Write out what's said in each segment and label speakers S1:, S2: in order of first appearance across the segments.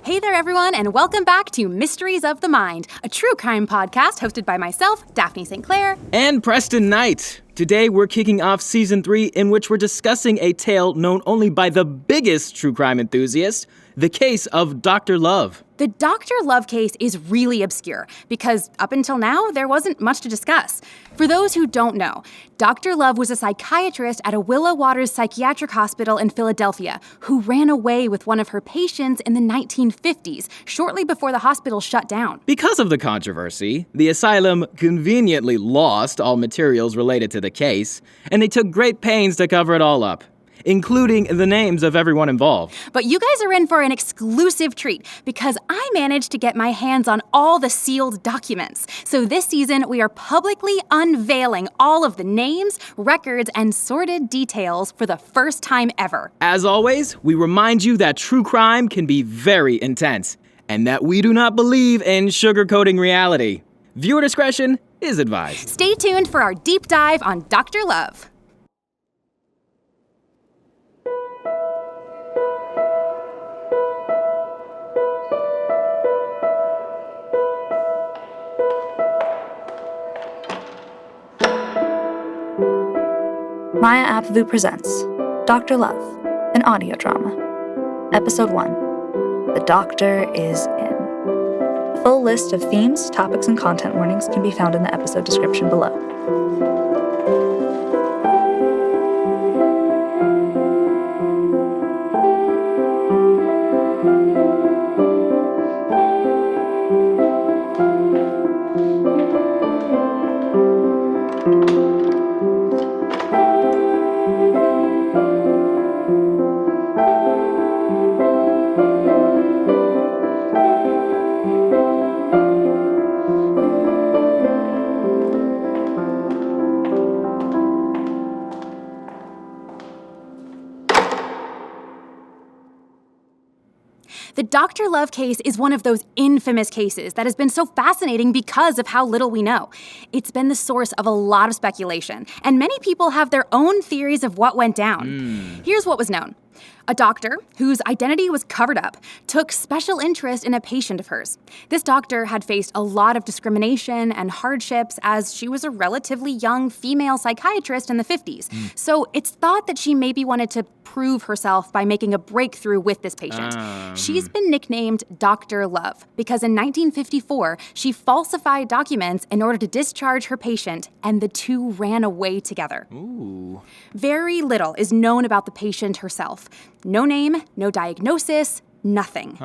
S1: Hey there, everyone, and welcome back to Mysteries of the Mind, a true crime podcast hosted by myself, Daphne St. Clair.
S2: And Preston Knight. Today, we're kicking off Season 3, in which we're discussing a tale known only by the biggest true crime enthusiast, the case of Dr. Love.
S1: The Dr. Love case is really obscure because up until now, there wasn't much to discuss. For those who don't know, Dr. Love was a psychiatrist at a Willow Waters psychiatric hospital in Philadelphia who ran away with one of her patients in the 1950s, shortly before the hospital shut down.
S2: Because of the controversy, the asylum conveniently lost all materials related to the case, and they took great pains to cover it all up, including the names of everyone involved.
S1: But you guys are in for an exclusive treat because I managed to get my hands on all the sealed documents. So this season, we are publicly unveiling all of the names, records, and sordid details for the first time ever.
S2: As always, we remind you that true crime can be very intense, and that we do not believe in sugarcoating reality. Viewer discretion is advised.
S1: Stay tuned for our deep dive on Dr. Love.
S3: Maya Appavoo presents Dr. Love, an audio drama. Episode 1, The Doctor is In. A full list of themes, topics, and content warnings can be found in the episode description below.
S1: The Dr. Love case is one of those infamous cases that has been so fascinating because of how little we know. It's been the source of a lot of speculation, and many people have their own theories of what went down. Here's what was known. A doctor, whose identity was covered up, took special interest in a patient of hers. This doctor had faced a lot of discrimination and hardships as she was a relatively young female psychiatrist in the 50s. So it's thought that she maybe wanted to prove herself by making a breakthrough with this patient. She's been nicknamed Dr. Love because in 1954, she falsified documents in order to discharge her patient, and the two ran away together.
S2: Ooh.
S1: Very little is known about the patient herself. No name, no diagnosis, nothing.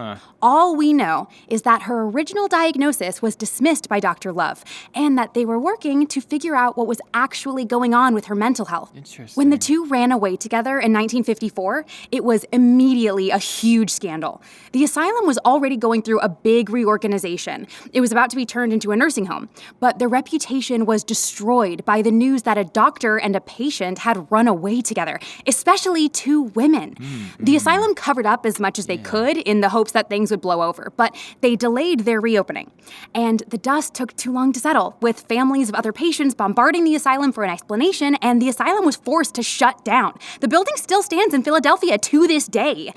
S1: All we know is that her original diagnosis was dismissed by Dr. Love, and that they were working to figure out what was actually going on with her mental health.
S2: Interesting.
S1: When the two ran away together in 1954, it was immediately a huge scandal. The asylum was already going through a big reorganization. It was about to be turned into a nursing home, but the reputation was destroyed by the news that a doctor and a patient had run away together, especially two women. The asylum covered up as much as they could in the hopes that things would blow over, but they delayed their reopening. And the dust took too long to settle, with families of other patients bombarding the asylum for an explanation, and the asylum was forced to shut down. The building still stands in Philadelphia to this day.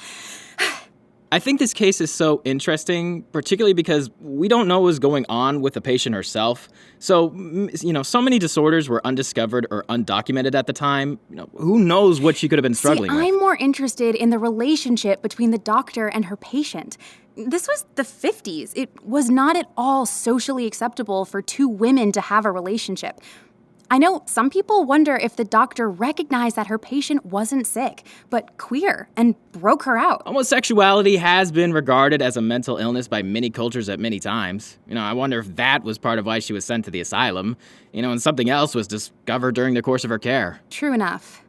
S2: I think this case is so interesting, particularly because we don't know what was going on with the patient herself. So, so many disorders were undiscovered or undocumented at the time. Who knows what she could have been struggling with?
S1: I'm more interested in the relationship between the doctor and her patient. This was the 50s. It was not at all socially acceptable for two women to have a relationship. I know some people wonder if the doctor recognized that her patient wasn't sick, but queer, and broke her out.
S2: Homosexuality has been regarded as a mental illness by many cultures at many times. I wonder if that was part of why she was sent to the asylum, and something else was discovered during the course of her care.
S1: True enough.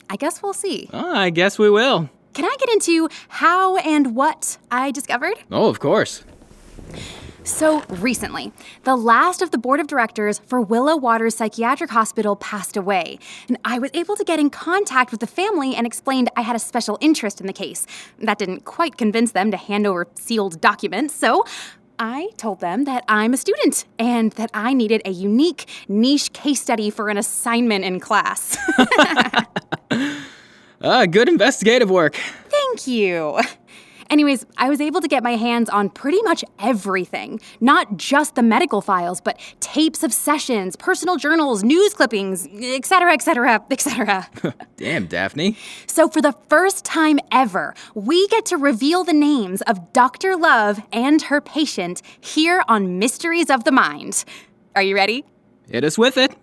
S1: I guess we'll see.
S2: I guess we will.
S1: Can I get into how and what I discovered?
S2: Oh, of course.
S1: So recently, the last of the board of directors for Willow Waters Psychiatric Hospital passed away, and I was able to get in contact with the family and explained I had a special interest in the case. That didn't quite convince them to hand over sealed documents, so I told them that I'm a student and that I needed a unique, niche case study for an assignment in class.
S2: Good investigative work.
S1: Thank you. Anyways, I was able to get my hands on pretty much everything. Not just the medical files, but tapes of sessions, personal journals, news clippings, etc., etc., etc.
S2: Damn, Daphne.
S1: So for the first time ever, we get to reveal the names of Dr. Love and her patient here on Mysteries of the Mind. Are you ready?
S2: Hit us with it.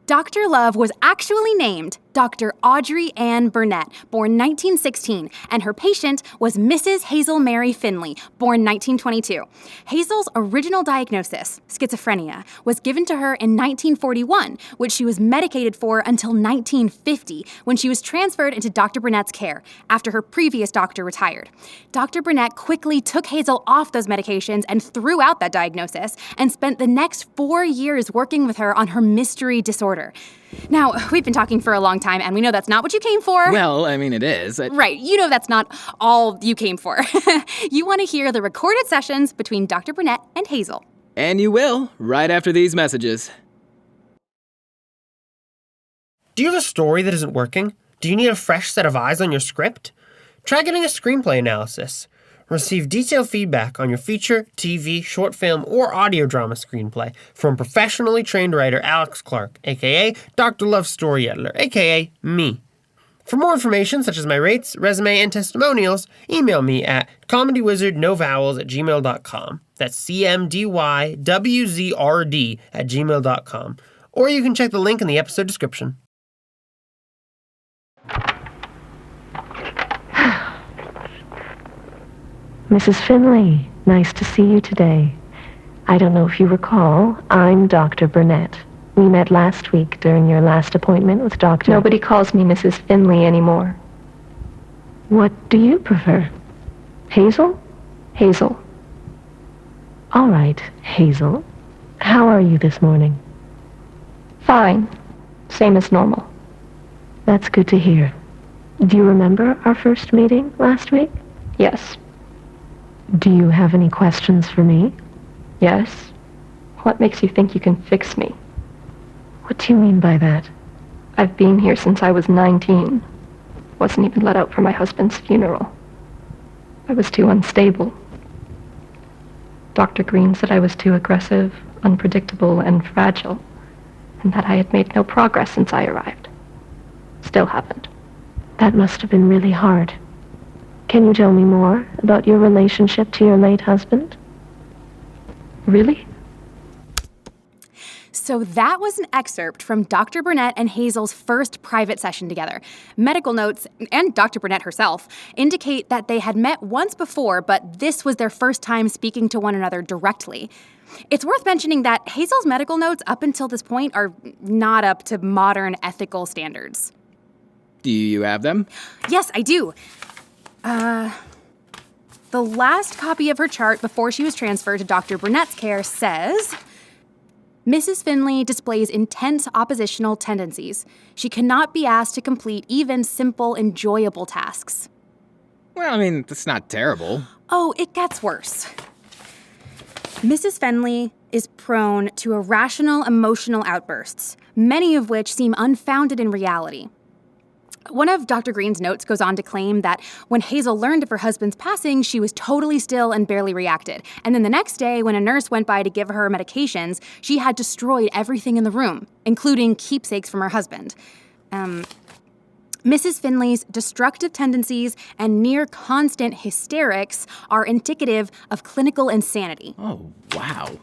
S1: Dr. Love was actually named Dr. Audrey Ann Burnett, born 1916, and her patient was Mrs. Hazel Mary Finley, born 1922. Hazel's original diagnosis, schizophrenia, was given to her in 1941, which she was medicated for until 1950, when she was transferred into Dr. Burnett's care after her previous doctor retired. Dr. Burnett quickly took Hazel off those medications and threw out that diagnosis, and spent the next 4 years working with her on her mystery disorder. Now, we've been talking for a long time, and we know that's not what you came for.
S2: Well, I mean, it is.
S1: Right, you know that's not all you came for. You want to hear the recorded sessions between Dr. Burnett and Hazel.
S2: And you will, right after these messages.
S4: Do you have a story that isn't working? Do you need a fresh set of eyes on your script? Try getting a screenplay analysis. Receive detailed feedback on your feature, TV, short film, or audio drama screenplay from professionally trained writer Alex Clark, aka Dr. Love Story Editor, aka me. For more information, such as my rates, resume, and testimonials, email me at comedywizardnovowels@gmail.com. That's CMDYWZRD@gmail.com. Or you can check the link in the episode description.
S5: Mrs. Finley, nice to see you today. I don't know if you recall, I'm Dr. Burnett. We met last week during your last appointment with Dr.
S6: Nobody calls me Mrs. Finley anymore.
S5: What do you prefer? Hazel?
S6: Hazel.
S5: All right, Hazel. How are you this morning?
S6: Fine. Same as normal.
S5: That's good to hear. Do you remember our first meeting last week?
S6: Yes.
S5: Do you have any questions for me?
S6: Yes. What makes you think you can fix me?
S5: What do you mean by that?
S6: I've been here since I was 19. Wasn't even let out for my husband's funeral. I was too unstable. Dr. Green said I was too aggressive, unpredictable, and fragile, and that I had made no progress since I arrived. Still haven't.
S5: That must have been really hard. Can you tell me more about your relationship to your late husband?
S6: Really?
S1: So that was an excerpt from Dr. Burnett and Hazel's first private session together. Medical notes, and Dr. Burnett herself, indicate that they had met once before, but this was their first time speaking to one another directly. It's worth mentioning that Hazel's medical notes up until this point are not up to modern ethical standards.
S2: Do you have them?
S1: Yes, I do. The last copy of her chart before she was transferred to Dr. Burnett's care says, Mrs. Finley displays intense oppositional tendencies. She cannot be asked to complete even simple, enjoyable tasks.
S2: Well, I mean, that's not terrible.
S1: Oh, it gets worse. Mrs. Finley is prone to irrational emotional outbursts, many of which seem unfounded in reality. One of Dr. Green's notes goes on to claim that when Hazel learned of her husband's passing, she was totally still and barely reacted. And then the next day, when a nurse went by to give her medications, she had destroyed everything in the room, including keepsakes from her husband. Mrs. Finley's destructive tendencies and near-constant hysterics are indicative of clinical insanity.
S2: Oh, wow.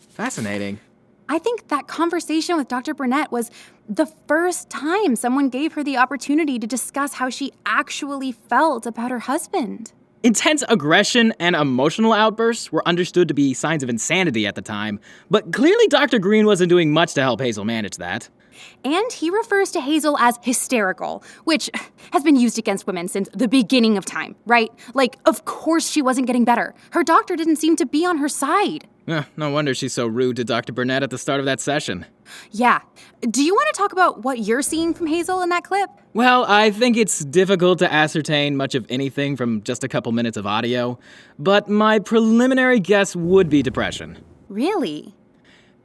S2: Fascinating.
S1: I think that conversation with Dr. Burnett was the first time someone gave her the opportunity to discuss how she actually felt about her husband.
S2: Intense aggression and emotional outbursts were understood to be signs of insanity at the time, but clearly Dr. Green wasn't doing much to help Hazel manage that.
S1: And he refers to Hazel as hysterical, which has been used against women since the beginning of time, right? Like, of course she wasn't getting better. Her doctor didn't seem to be on her side.
S2: No wonder she's so rude to Dr. Burnett at the start of that session.
S1: Yeah. Do you want to talk about what you're seeing from Hazel in that clip?
S2: Well, I think it's difficult to ascertain much of anything from just a couple minutes of audio, but my preliminary guess would be depression.
S1: Really?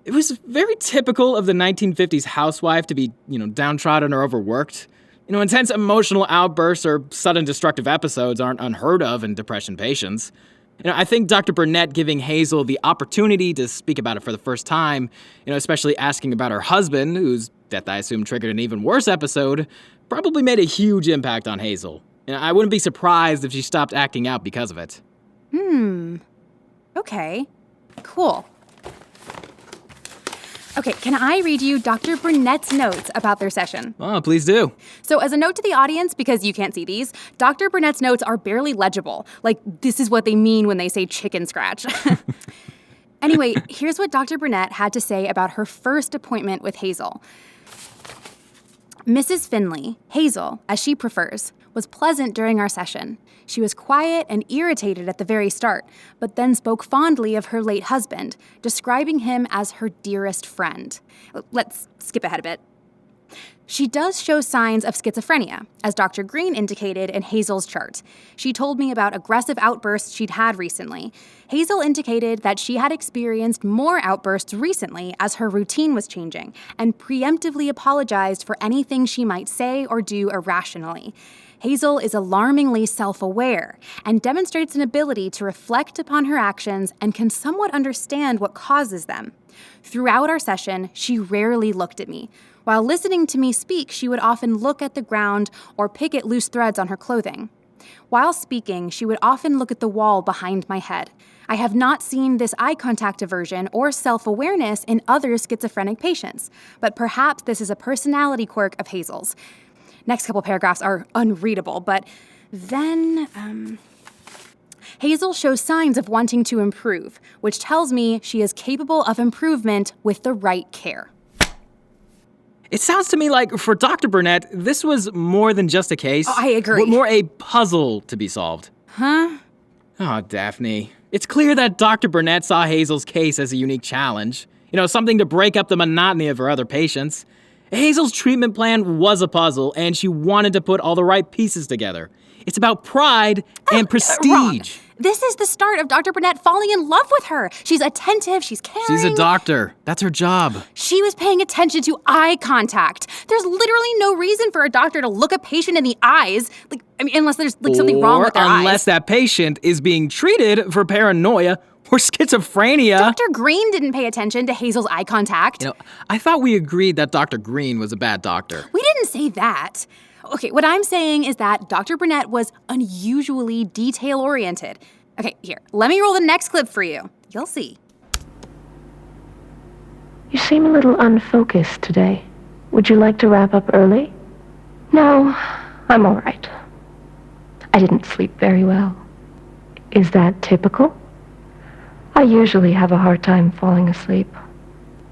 S2: It was very typical of the 1950s housewife to be, downtrodden or overworked. Intense emotional outbursts or sudden destructive episodes aren't unheard of in depression patients. I think Dr. Burnett giving Hazel the opportunity to speak about it for the first time, especially asking about her husband, whose death I assume triggered an even worse episode, probably made a huge impact on Hazel. I wouldn't be surprised if she stopped acting out because of it.
S1: Okay. Cool. Okay, can I read you Dr. Burnett's notes about their session?
S2: Oh, please do.
S1: So as a note to the audience, because you can't see these, Dr. Burnett's notes are barely legible. Like, this is what they mean when they say chicken scratch. Anyway, here's what Dr. Burnett had to say about her first appointment with Hazel. Mrs. Finley, Hazel, as she prefers, was pleasant during our session. She was quiet and irritated at the very start, but then spoke fondly of her late husband, describing him as her dearest friend. Let's skip ahead a bit. She does show signs of schizophrenia, as Dr. Green indicated in Hazel's chart. She told me about aggressive outbursts she'd had recently. Hazel indicated that she had experienced more outbursts recently as her routine was changing, and preemptively apologized for anything she might say or do irrationally. Hazel is alarmingly self-aware and demonstrates an ability to reflect upon her actions and can somewhat understand what causes them. Throughout our session, she rarely looked at me. While listening to me speak, she would often look at the ground or pick at loose threads on her clothing. While speaking, she would often look at the wall behind my head. I have not seen this eye contact aversion or self-awareness in other schizophrenic patients, but perhaps this is a personality quirk of Hazel's. Next couple paragraphs are unreadable, but then, Hazel shows signs of wanting to improve, which tells me she is capable of improvement with the right care.
S2: It sounds to me like, for Dr. Burnett, this was more than just a case.
S1: Oh, I agree.
S2: But more a puzzle to be solved.
S1: Huh?
S2: Oh, Daphne. It's clear that Dr. Burnett saw Hazel's case as a unique challenge. Something to break up the monotony of her other patients. Hazel's treatment plan was a puzzle, and she wanted to put all the right pieces together. It's about pride and prestige.
S1: Wrong. This is the start of Dr. Burnett falling in love with her. She's attentive, she's caring.
S2: She's a doctor. That's her job.
S1: She was paying attention to eye contact. There's literally no reason for a doctor to look a patient in the eyes, unless there's something wrong with their eyes.
S2: Or unless that patient is being treated for paranoia or schizophrenia.
S1: Dr. Green didn't pay attention to Hazel's eye contact.
S2: I thought we agreed that Dr. Green was a bad doctor.
S1: We didn't say that. Okay, what I'm saying is that Dr. Burnett was unusually detail-oriented. Okay, here, let me roll the next clip for you. You'll see.
S5: You seem a little unfocused today. Would you like to wrap up early?
S6: No, I'm all right. I didn't sleep very well.
S5: Is that typical?
S6: I usually have a hard time falling asleep,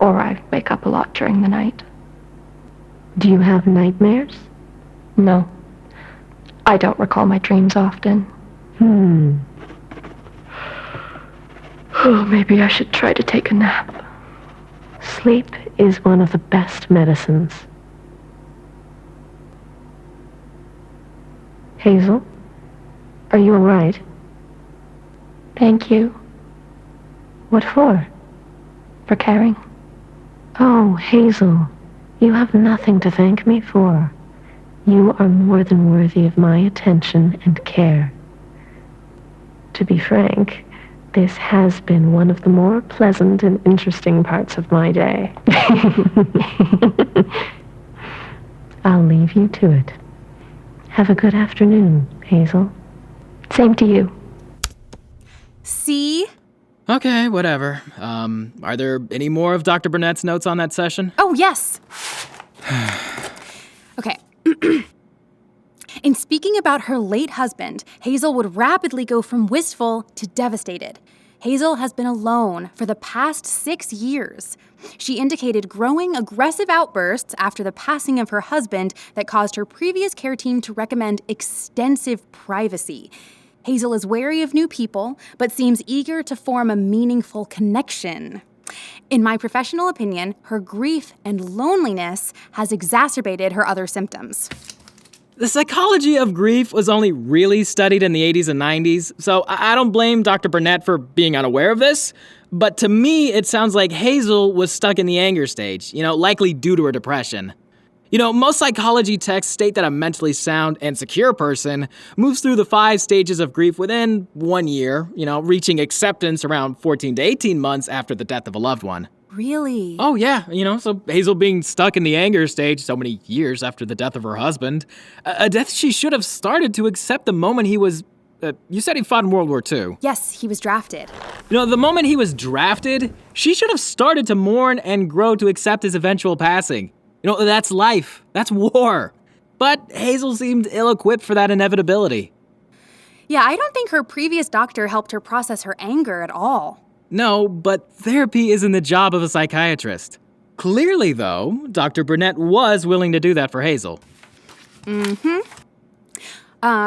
S6: or I wake up a lot during the night.
S5: Do you have nightmares?
S6: No. I don't recall my dreams often. Oh, maybe I should try to take a nap.
S5: Sleep is one of the best medicines. Hazel, are you all right?
S6: Thank you.
S5: What for?
S6: For caring.
S5: Oh, Hazel, you have nothing to thank me for. You are more than worthy of my attention and care. To be frank, this has been one of the more pleasant and interesting parts of my day. I'll leave you to it. Have a good afternoon, Hazel.
S6: Same to you.
S1: See?
S2: Okay, whatever. Are there any more of Dr. Burnett's notes on that session?
S1: Oh, yes. Okay. In speaking about her late husband, Hazel would rapidly go from wistful to devastated. Hazel has been alone for the past 6 years. She indicated growing aggressive outbursts after the passing of her husband that caused her previous care team to recommend extensive privacy. Hazel is wary of new people, but seems eager to form a meaningful connection. In my professional opinion, her grief and loneliness has exacerbated her other symptoms.
S2: The psychology of grief was only really studied in the 80s and 90s, so I don't blame Dr. Burnett for being unaware of this, but to me, it sounds like Hazel was stuck in the anger stage, likely due to her depression. Most psychology texts state that a mentally sound and secure person moves through the 5 stages of grief within 1 year, reaching acceptance around 14 to 18 months after the death of a loved one.
S1: Really?
S2: Oh, yeah, so Hazel being stuck in the anger stage so many years after the death of her husband, a death she should have started to accept the moment he was, you said he fought in World War II.
S1: Yes, he was drafted.
S2: The moment he was drafted, she should have started to mourn and grow to accept his eventual passing. That's life. That's war. But Hazel seemed ill-equipped for that inevitability.
S1: Yeah, I don't think her previous doctor helped her process her anger at all.
S2: No, but therapy isn't the job of a psychiatrist. Clearly, though, Dr. Burnett was willing to do that for Hazel.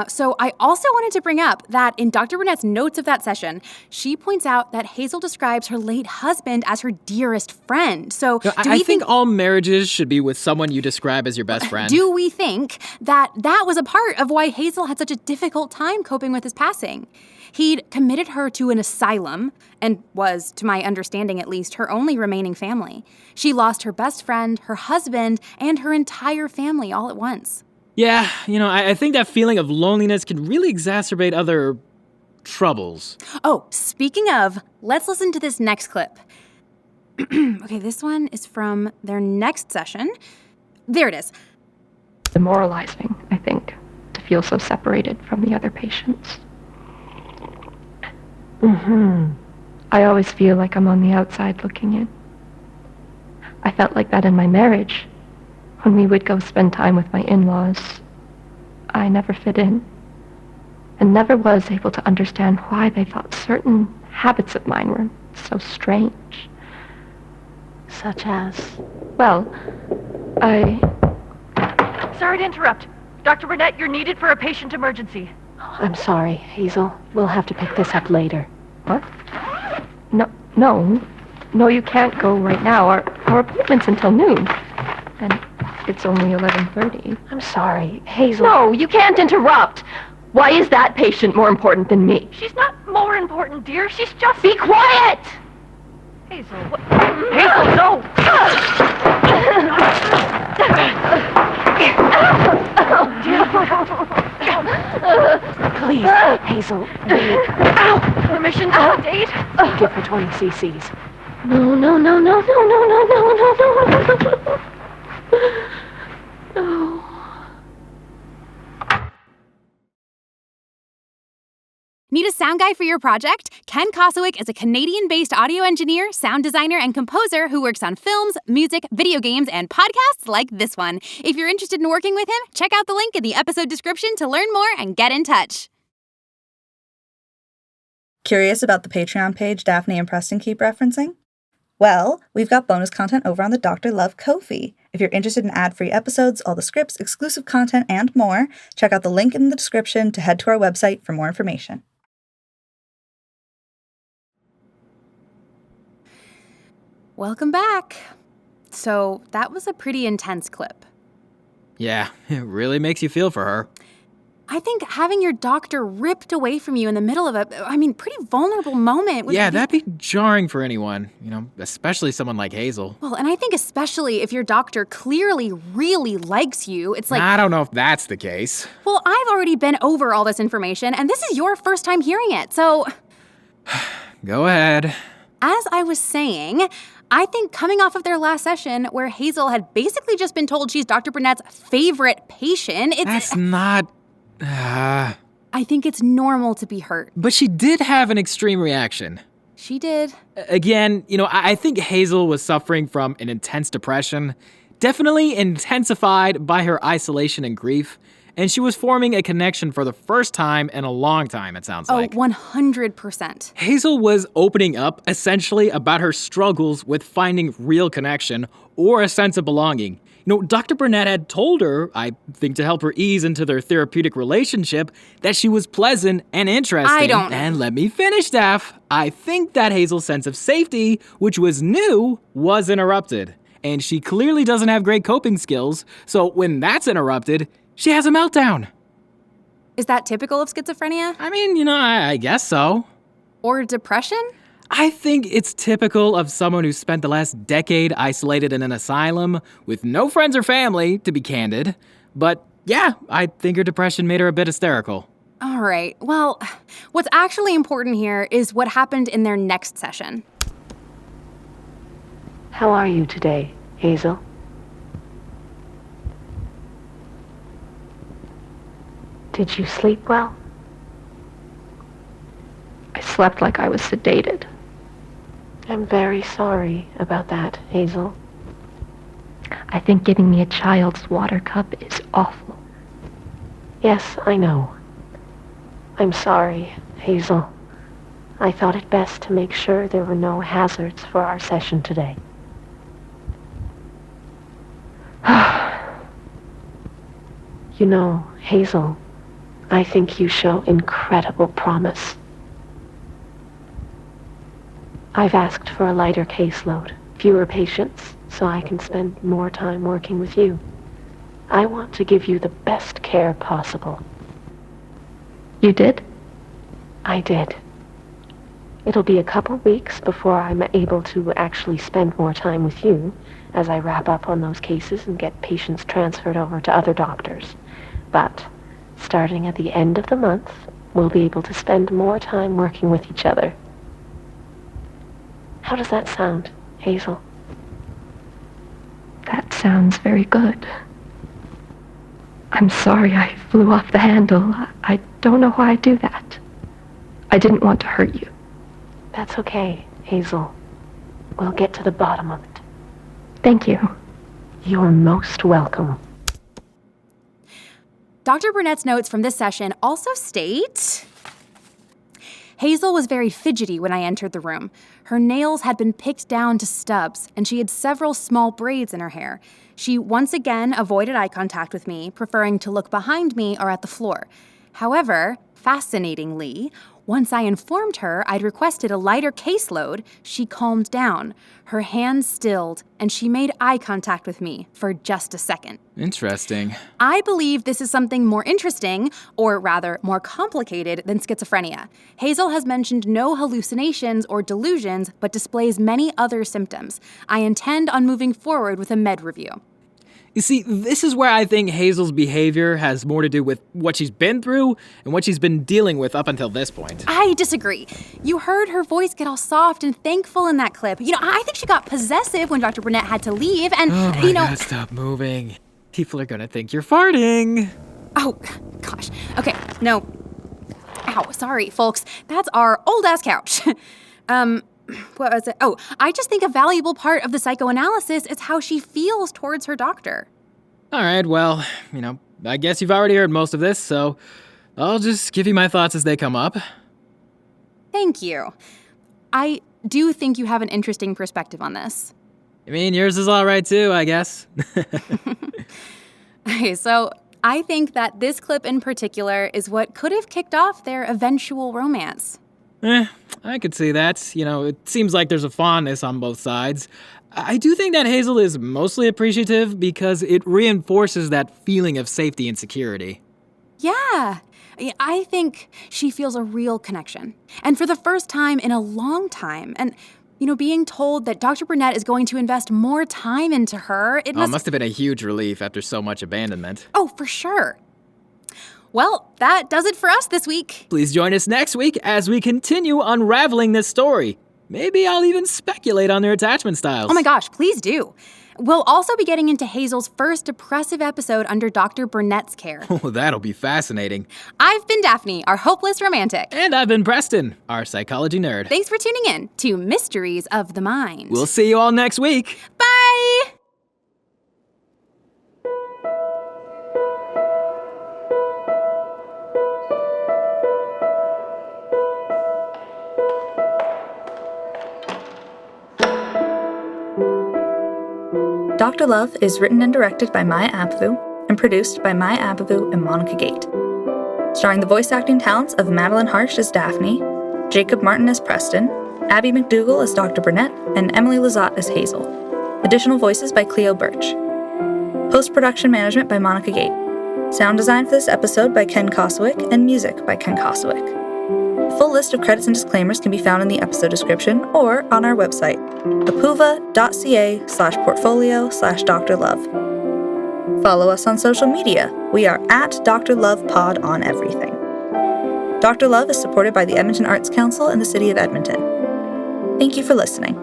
S1: So I also wanted to bring up that in Dr. Burnett's notes of that session, she points out that Hazel describes her late husband as her dearest friend. So
S2: I think all marriages should be with someone you describe as your best friend.
S1: Do we think that that was a part of why Hazel had such a difficult time coping with his passing? He'd committed her to an asylum and was, to my understanding at least, her only remaining family. She lost her best friend, her husband, and her entire family all at once.
S2: Yeah, I think that feeling of loneliness can really exacerbate other troubles.
S1: Oh, speaking of, let's listen to this next clip. Okay, this one is from their next session. There it is.
S6: Demoralizing, I think, to feel so separated from the other patients. I always feel like I'm on the outside looking in. I felt like that in my marriage. When we would go spend time with my in-laws, I never fit in, and never was able to understand why they thought certain habits of mine were so strange.
S5: Such as?
S6: Well, Sorry to interrupt. Dr. Burnett, you're needed for a patient emergency.
S5: I'm sorry, Hazel. We'll have to pick this up later.
S6: What? No, you can't go right now. Our appointment's until noon. And it's only 11:30.
S5: I'm sorry, Hazel.
S6: No, you can't interrupt. Why is that patient more important than me? She's not more important, dear. She's just... Be quiet! Hazel, what? Hazel, no!
S5: Please, Hazel, wait.
S6: Ow! Permission to sedate?
S5: Give her 20 cc's.
S6: No. No.
S1: Need a sound guy for your project? Ken Kosowick is a Canadian-based audio engineer, sound designer, and composer who works on films, music, video games, and podcasts like this one. If you're interested in working with him, check out the link in the episode description to learn more and get in touch.
S7: Curious about the Patreon page Daphne and Preston keep referencing? Well, we've got bonus content over on the Dr. Love Ko-fi. If you're interested in ad-free episodes, all the scripts, exclusive content, and more, check out the link in the description to head to our website for more information.
S1: Welcome back. So that was a pretty intense clip.
S2: Yeah, it really makes you feel for her.
S1: I think having your doctor ripped away from you in the middle of pretty vulnerable moment would
S2: that'd be jarring for anyone, especially someone like Hazel.
S1: Well, and I think especially if your doctor clearly really likes you, it's like...
S2: I don't know if that's the case.
S1: Well, I've already been over all this information, and this is your first time hearing it, so...
S2: Go ahead.
S1: As I was saying, I think coming off of their last session where Hazel had basically just been told she's Dr. Burnett's favorite patient,
S2: That's not...
S1: I think it's normal to be hurt.
S2: But she did have an extreme reaction.
S1: She did.
S2: Again, I think Hazel was suffering from an intense depression, definitely intensified by her isolation and grief, and she was forming a connection for the first time in a long time, it sounds like.
S1: 100%.
S2: Hazel was opening up, essentially, about her struggles with finding real connection or a sense of belonging. Dr. Burnett had told her, I think to help her ease into their therapeutic relationship, that she was pleasant and interesting. And let me finish, Daph. I think that Hazel's sense of safety, which was new, was interrupted. And she clearly doesn't have great coping skills, so when that's interrupted, she has a meltdown.
S1: Is that typical of schizophrenia?
S2: I guess so.
S1: Or depression?
S2: I think it's typical of someone who spent the last decade isolated in an asylum with no friends or family, to be candid. But yeah, I think her depression made her a bit hysterical.
S1: All right, well, what's actually important here is what happened in their next session.
S5: How are you today, Hazel? Did you sleep well?
S6: I slept like I was sedated.
S5: I'm very sorry about that, Hazel.
S6: I think giving me a child's water cup is awful.
S5: Yes, I know. I'm sorry, Hazel. I thought it best to make sure there were no hazards for our session today. You know, Hazel, I think you show incredible promise. I've asked for a lighter caseload, fewer patients, so I can spend more time working with you. I want to give you the best care possible.
S6: You did?
S5: I did. It'll be a couple weeks before I'm able to actually spend more time with you as I wrap up on those cases and get patients transferred over to other doctors. But starting at the end of the month, we'll be able to spend more time working with each other. How does that sound, Hazel?
S6: That sounds very good. I'm sorry I flew off the handle. I don't know why I do that. I didn't want to hurt you.
S5: That's okay, Hazel. We'll get to the bottom of it.
S6: Thank you.
S5: You're most welcome.
S1: Dr. Burnett's notes from this session also state... Hazel was very fidgety when I entered the room. Her nails had been picked down to stubs, and she had several small braids in her hair. She once again avoided eye contact with me, preferring to look behind me or at the floor. However, fascinatingly, once I informed her I'd requested a lighter caseload, she calmed down. Her hands stilled, and she made eye contact with me for just a second.
S2: Interesting.
S1: I believe this is something more interesting, or rather more complicated, than schizophrenia. Hazel has mentioned no hallucinations or delusions, but displays many other symptoms. I intend on moving forward with a med review.
S2: You see, this is where I think Hazel's behavior has more to do with what she's been through and what she's been dealing with up until this point.
S1: I disagree. You heard her voice get all soft and thankful in that clip. I think she got possessive when Dr. Burnett had to leave, and,
S2: Oh my God, stop moving. People are gonna think you're farting.
S1: Oh, gosh. Okay, no. Ow, sorry, folks. That's our old-ass couch. What was it? Oh, I just think a valuable part of the psychoanalysis is how she feels towards her doctor.
S2: All right, well, I guess you've already heard most of this, so I'll just give you my thoughts as they come up.
S1: Thank you. I do think you have an interesting perspective on this.
S2: I mean, yours is all right too, I guess.
S1: Okay, so I think that this clip in particular is what could have kicked off their eventual romance.
S2: I could see that. It seems like there's a fondness on both sides. I do think that Hazel is mostly appreciative because it reinforces that feeling of safety and security.
S1: Yeah, I think she feels a real connection. And for the first time in a long time, and, being told that Dr. Burnett is going to invest more time into her, it
S2: must have been a huge relief after so much abandonment.
S1: Oh, for sure. Well, that does it for us this week.
S2: Please join us next week as we continue unraveling this story. Maybe I'll even speculate on their attachment styles.
S1: Oh my gosh, please do. We'll also be getting into Hazel's first depressive episode under Dr. Burnett's care.
S2: Oh, that'll be fascinating.
S1: I've been Daphne, our hopeless romantic.
S2: And I've been Preston, our psychology nerd.
S1: Thanks for tuning in to Mysteries of the Mind.
S2: We'll see you all next week.
S1: Bye!
S7: Dr. Love is written and directed by Maya Appavoo and produced by Maya Appavoo and Monica Gate. Starring the voice acting talents of Madeline Harsh as Daphne, Jacob Martin as Preston, Abby McDougall as Dr. Burnett, and Emily Lizotte as Hazel. Additional voices by Cleo Birch. Post-production management by Monica Gate. Sound design for this episode by Ken Koswick and music by Ken Koswick. full list of credits and disclaimers can be found in the episode description or on our website, appoova.ca/portfolio/doctorlove. Follow us on social media. We are at doctorlovepod on everything. Dr. Love is supported by the Edmonton Arts Council and the City of Edmonton. Thank you for listening.